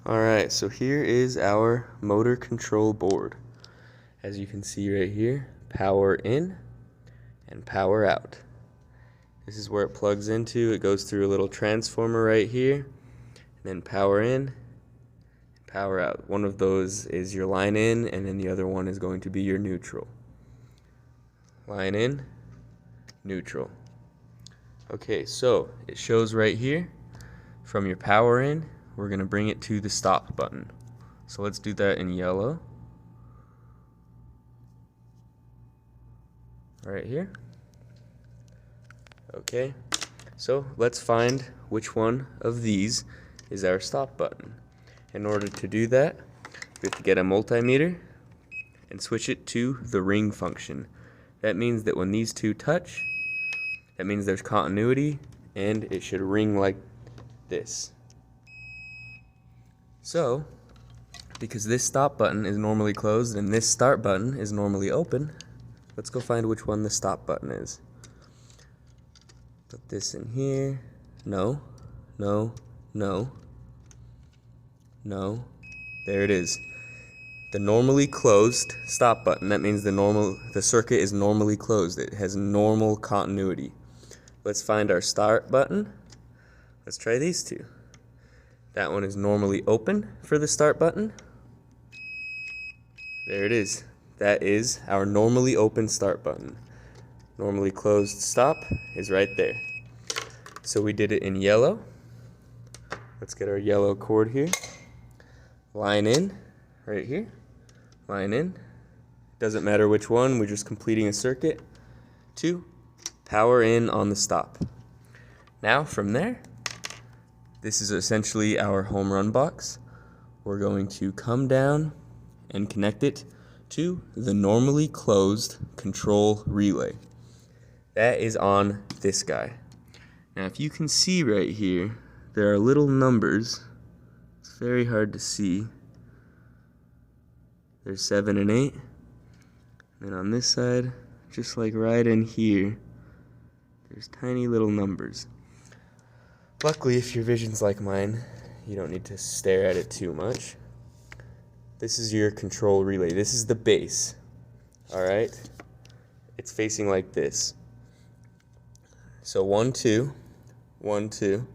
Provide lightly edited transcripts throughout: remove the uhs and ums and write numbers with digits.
Alright, so here is our motor control board. As you can see right here, power in and power out. This is where it plugs into. It goes through a little transformer right here, and then power in, power out. One of those is your line in, and then the other one is going to be your neutral. Line in, neutral. Okay, so it shows right here, from your power in, we're going to bring it to the stop button. So let's do that in yellow. Right here. Okay, so let's find which one of these is our stop button. In order to do that, we have to get a multimeter and switch it to the ring function. That means that when these two touch, that means there's continuity and it should ring like this. So, because this stop button is normally closed and this start button is normally open, let's go find which one the stop button is. Put this in here. No, no, no, no. There it is. The normally closed stop button. That means the circuit is normally closed. It has normal continuity. Let's find our start button. Let's try these two. That one is normally open for the start button. There it is. That is our normally open start button. Normally closed stop is right there. So we did it in yellow. Let's get our yellow cord here. Line in, right here. Line in. Doesn't matter which one, we're just completing a circuit. 2, power in on the stop. Now from there, this is essentially our home run box. We're going to come down and connect it to the normally closed control relay. That is on this guy. Now if you can see right here, there are little numbers. It's very hard to see. There's 7 and 8. And on this side, just like right in here, there's tiny little numbers. Luckily, if your vision's like mine, you don't need to stare at it too much. This is your control relay. This is the base. Alright? It's facing like this. So 1, 2, 1, 2,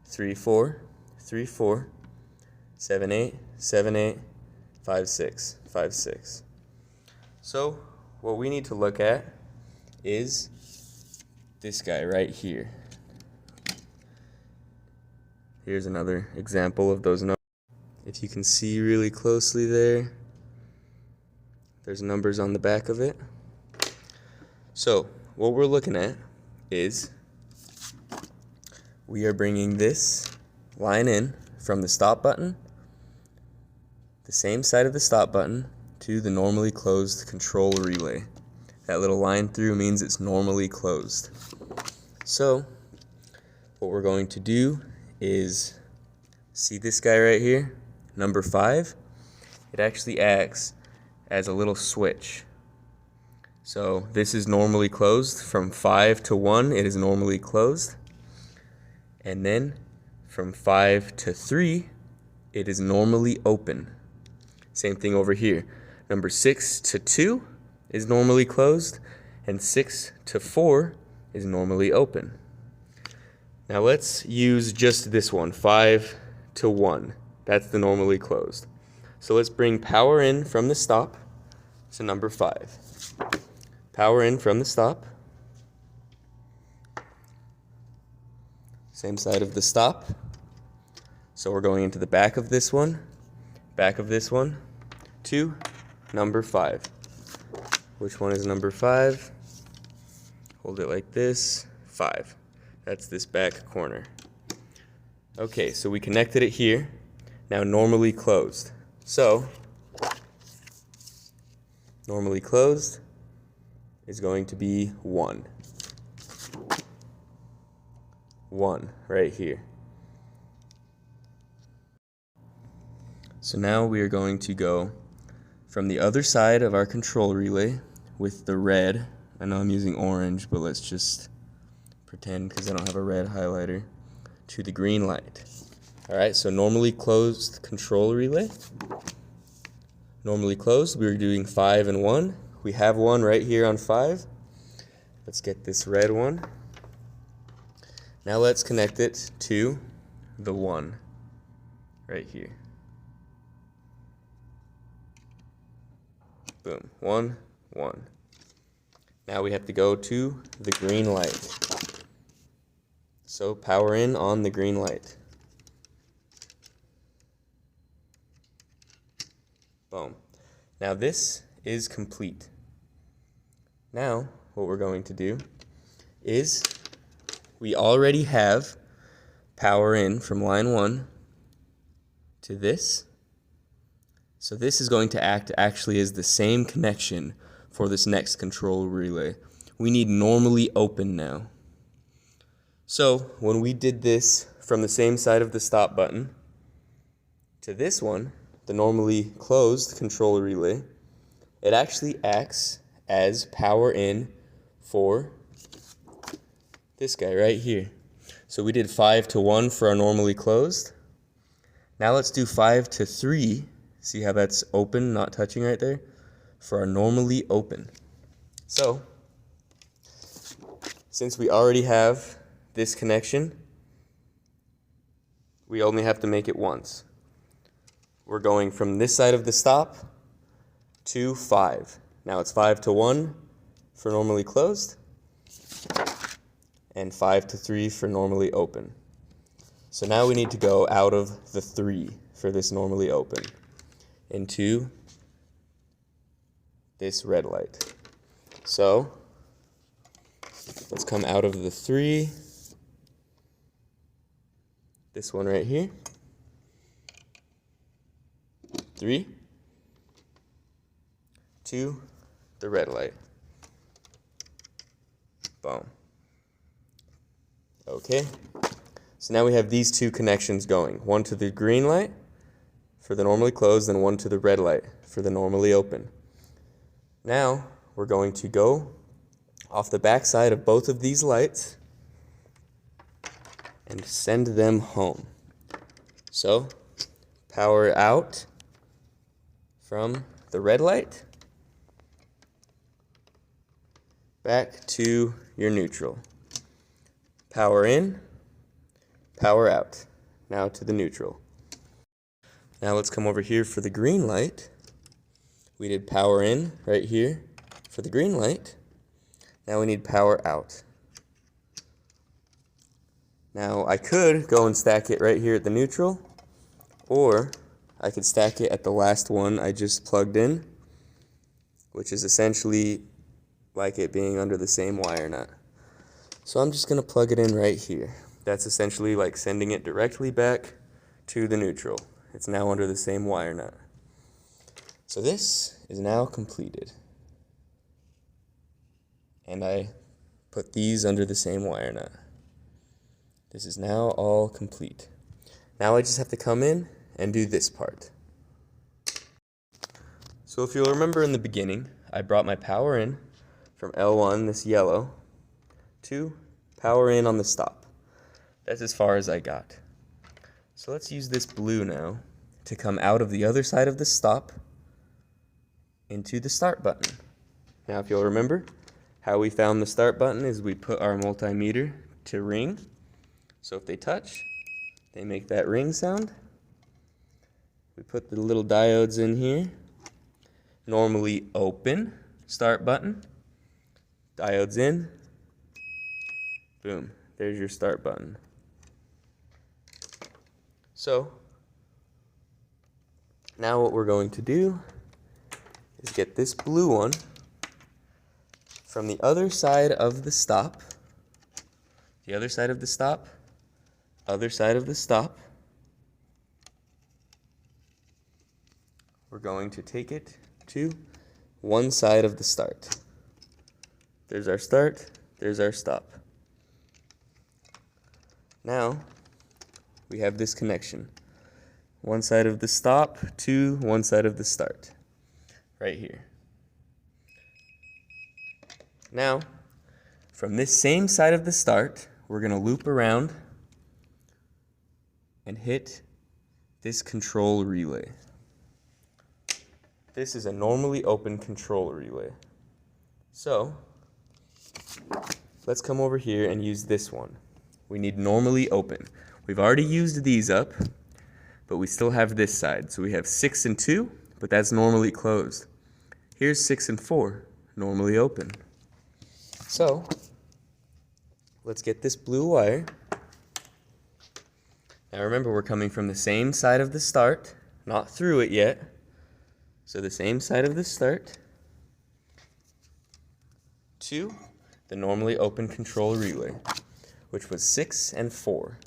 3, 4, 3, 4, 7, 8, 7, 8, 5, 6, 5, 6. So what we need to look at is this guy right here. Here's another example of those numbers. If you can see really closely there, there's numbers on the back of it. So what we're looking at is we are bringing this line in from the stop button, the same side of the stop button, to the normally closed control relay. That little line through means it's normally closed. So what we're going to do is, see this guy right here, number 5? It actually acts as a little switch. So this is normally closed. From 5 to 1, it is normally closed. And then from 5 to 3, it is normally open. Same thing over here. Number 6 to 2 is normally closed, and 6 to 4 is normally open. Now let's use just this one, 5 to 1. That's the normally closed. So let's bring power in from the stop to number 5. Power in from the stop. Same side of the stop. So we're going into the back of this one, to number 5. Which one is number 5? Hold it like this, 5. That's this back corner. Okay, so we connected it here. Now normally closed. So, normally closed is going to be 1. 1 right here. So now we are going to go from the other side of our control relay with the red. I know I'm using orange, but let's just pretend because I don't have a red highlighter, to the green light. All right, so normally closed control relay. Normally closed, we were doing 5 and 1. We have one right here on 5. Let's get this red one. Now let's connect it to the 1 right here. Boom, 1, 1. Now we have to go to the green light. So power in on the green light. Boom. Now this is complete. Now what we're going to do is we already have power in from line 1 to this. So this is going to act actually as the same connection for this next control relay. We need normally open now. So when we did this from the same side of the stop button to this one, the normally closed control relay, it actually acts as power in for this guy right here. So we did 5 to 1 for our normally closed. Now let's do 5 to 3. See how that's open, not touching right there? For our normally open. So, since we already have this connection, we only have to make it once. We're going from this side of the stop to 5. Now it's 5 to 1 for normally closed, and 5 to 3 for normally open. So now we need to go out of the 3 for this normally open into this red light. So let's come out of the 3, this one right here, 3, to the red light. Boom. Okay, so now we have these two connections going, one to the green light for the normally closed and one to the red light for the normally open. Now we're going to go off the back side of both of these lights and send them home. So power out from the red light back to your neutral. Power in, power out. Now to the neutral. Now let's come over here for the green light. We did power in right here for the green light. Now we need power out. Now I could go and stack it right here at the neutral, or I could stack it at the last one I just plugged in, which is essentially like it being under the same wire nut. So I'm just going to plug it in right here. That's essentially like sending it directly back to the neutral. It's now under the same wire nut. So this is now completed. And I put these under the same wire nut. This is now all complete. Now I just have to come in and do this part. So if you'll remember in the beginning, I brought my power in from L1, this yellow, to power in on the stop. That's as far as I got. So let's use this blue now to come out of the other side of the stop into the start button. Now if you'll remember, how we found the start button is we put our multimeter to ring. So if they touch, they make that ring sound. We put the little diodes in here. Normally open, start button. Diodes in. Boom, there's your start button. So now what we're going to do is get this blue one from the other side of the stop, the other side of the stop, other side of the stop. We're going to take it to one side of the start. There's our start, there's our stop. Now we have this connection. One side of the stop to one side of the start. Right here. Now, from this same side of the start, we're going to loop around and hit this control relay. This is a normally open control relay. So let's come over here and use this one. We need normally open. We've already used these up, but we still have this side. So we have 6 and 2, but that's normally closed. Here's 6 and 4, normally open. So let's get this blue wire. Now remember, we're coming from the same side of the start, not through it yet. So the same side of the start to the normally open control relay, which was 6 and 4.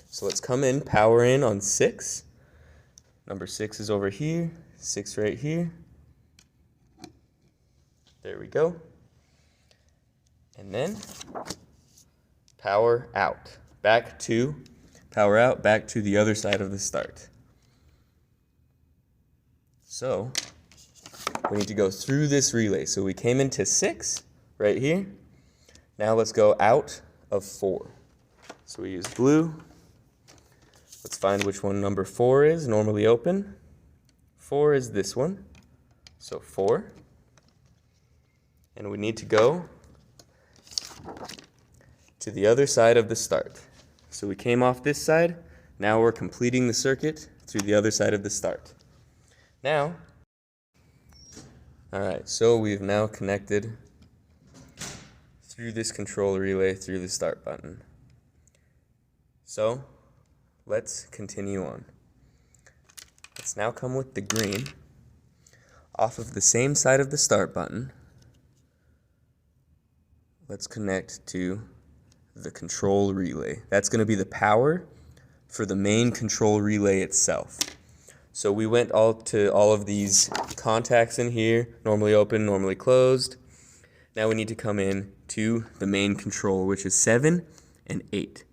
So let's come in, power in on 6. Number 6 is over here, 6 right here. There we go. And then power out, power out, back to the other side of the start. So we need to go through this relay. So we came into 6 right here. Now let's go out of 4. So we use blue. Let's find which one number 4 is, normally open. 4 is this one. So 4. And we need to go to the other side of the start. So we came off this side. Now we're completing the circuit through the other side of the start. Now, all right, so we've now connected through this control relay through the start button. So let's continue on. Let's now come with the green off of the same side of the start button. Let's connect to the control relay. That's going to be the power for the main control relay itself. So we went to all of these contacts in here, normally open, normally closed. Now we need to come in to the main control, which is 7 and 8.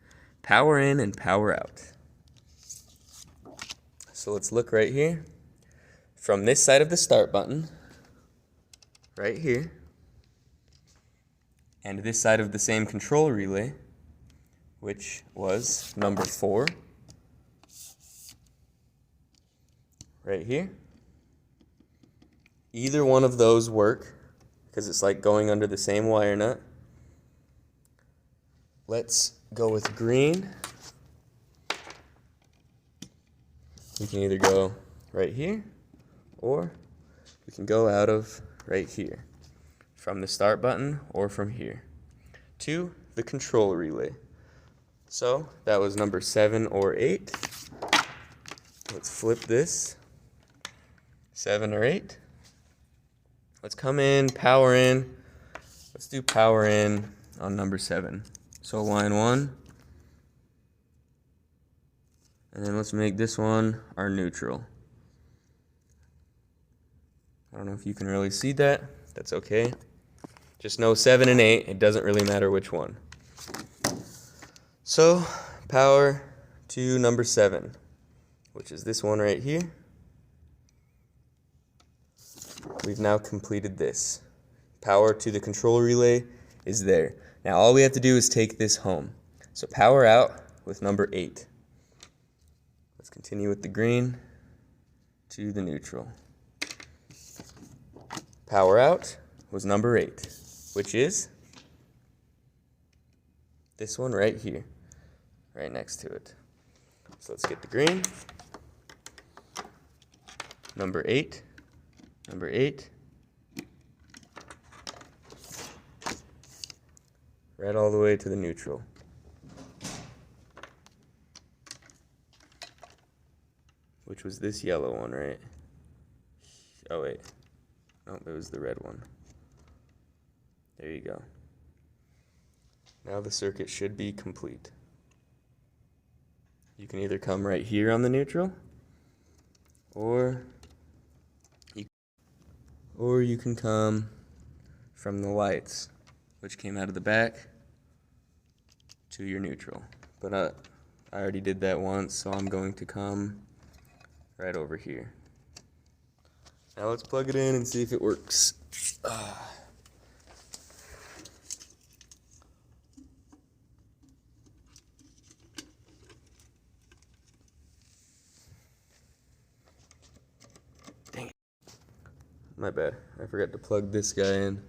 Power in and power out. So let's look right here. From this side of the start button, right here, and this side of the same control relay, which was number 4, right here. Either one of those work, because it's like going under the same wire nut. Let's go with green. We can either go right here, or we can go out of right here, from the start button or from here, to the control relay. So that was number 7 or 8. Let's flip this, 7 or 8. Let's come in, power in. Let's do power in on number 7. So line 1. And then let's make this one our neutral. I don't know if you can really see that. That's okay. Just know 7 and 8, it doesn't really matter which one. So power to number 7, which is this one right here. We've now completed this. Power to the control relay is there. Now all we have to do is take this home. So power out with number 8. Let's continue with the green to the neutral. Power out was number 8, which is this one right here, right next to it. So let's get the green. Number 8. Number 8. Right all the way to the neutral. Which was this yellow one, right? Oh, wait. Nope, it was the red one. There you go. Now the circuit should be complete. You can either come right here on the neutral, or you can come from the lights, which came out of the back, to your neutral. But I already did that once, so I'm going to come right over here. Now let's plug it in and see if it works. my bad. I forgot to plug this guy in.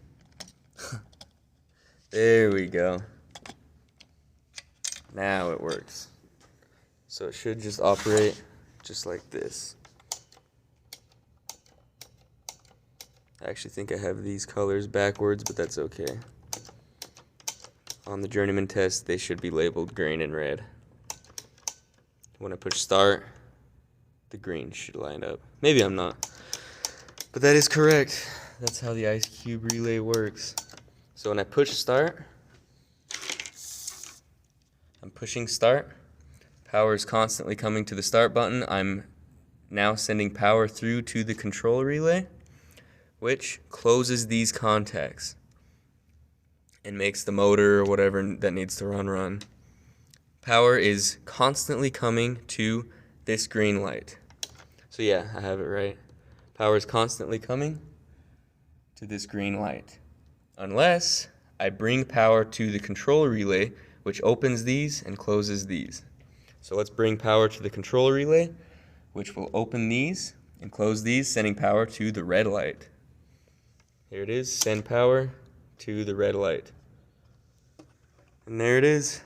There we go. Now it works. So it should just operate just like this. I actually think I have these colors backwards, but that's okay. On the Journeyman test, they should be labeled green and red. When I push start, the green should line up. Maybe I'm not, but that is correct. That's how the ice cube relay works. So when I push start, I'm pushing start. Power is constantly coming to the start button. I'm now sending power through to the control relay, which closes these contacts and makes the motor or whatever that needs to run. Power is constantly coming to this green light. So yeah, I have it right. Power is constantly coming to this green light. Unless I bring power to the control relay, which opens these and closes these. So let's bring power to the control relay, which will open these and close these, sending power to the red light. Here it is, send power to the red light. And there it is.